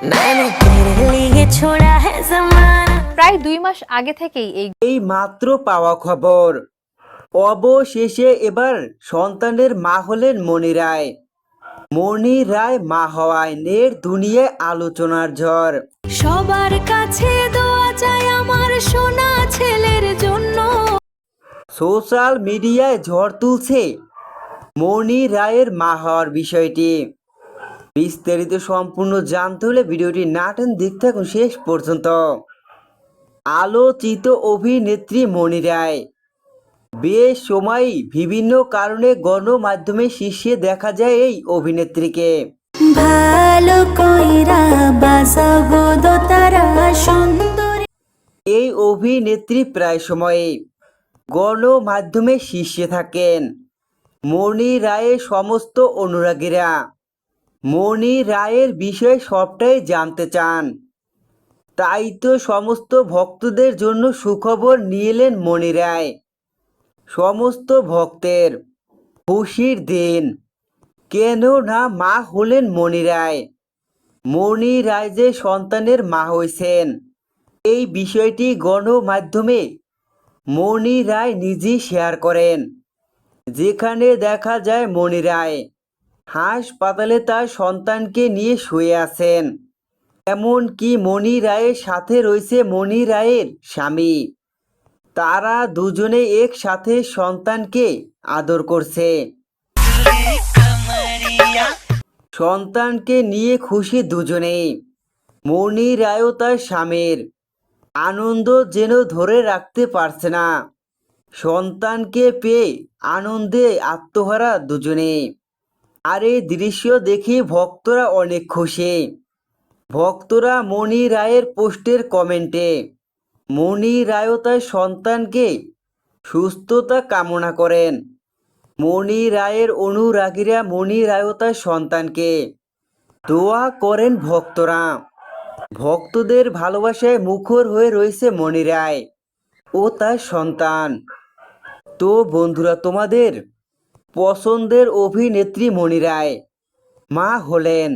मैंने तेरे लिए छोड़ा है ज़माना। প্রায় 2 মাস আগে থেকেই এই মাত্র পাওয়া খবর, অবশেষে এবার সন্তানের মা হলেন মনি রায়। মনি রায় মা হওয়ায় নেট দুনিয়ায় আলোচনার ঝড়। সবার কাছে দোয়া চাই আমার সোনা ছেলের জন্য। সোশ্যাল মিডিয়ায় ঝড় তুলছে মনি রায়ের মা হওয়ার বিষয়টি। বিস্তারিত সম্পূর্ণ জানতে হলে ভিডিওটি না টেনে দেখতে থাকুন শেষ পর্যন্ত। আলোচিত অভিনেত্রী মনি রায় বেশ সময় বিভিন্ন কারণে গণমাধ্যমে শীর্ষে দেখা যায় এই অভিনেত্রীকে। ভালো কইরা বাজাবো দোতারা সুন্দরী। এই অভিনেত্রী প্রায় সময়ে গণমাধ্যমে শীর্ষে থাকেন। মনি রায়ের সমস্ত অনুরাগীরা মনি রায়ের বিষয়ে সবটাই জানতে চান। তাই তো সমস্ত ভক্তদের জন্য সুখবর নিয়ে এলেন মনি রায়। সমস্ত ভক্তের খুশির দিন, কেন না মা হলেন মনি রায়। মনি রায় যে সন্তানের মা হয়েছেন এই বিষয়টি গণমাধ্যমে মনি রায় নিজেই শেয়ার করেন, যেখানে দেখা যায় মনি রায় হাসপাতালে তার সন্তানকে নিয়ে শুয়ে আছেন। এমনকি মনি রায়ের সাথে রয়েছে মনি রায়ের স্বামী। তারা দুজনে একসাথে সন্তানকে আদর করছে। সন্তানকে নিয়ে খুশি দুজনেই। মনি রায়ও তার স্বামীর আনন্দ যেন ধরে রাখতে পারছে না। সন্তানকে পেয়ে আনন্দে আত্মহারা দুজনে। আর এই দৃশ্য দেখে ভক্তরা অনেক খুশি। ভক্তরা মনি রায়ের পোস্টের কমেন্টে মনি রায়ও তার সন্তানকে সুস্থতা কামনা করেন। মনি রায়ের অনুরাগীরা মনি রায়ও তার সন্তানকে দোয়া করেন। ভক্তরা ভক্তদের ভালোবাসায় মুখর হয়ে রয়েছে মনি রায় ও তার সন্তান। তো বন্ধুরা, তোমাদের পছন্দের অভিনেত্রী মনি রায় মা হলেন।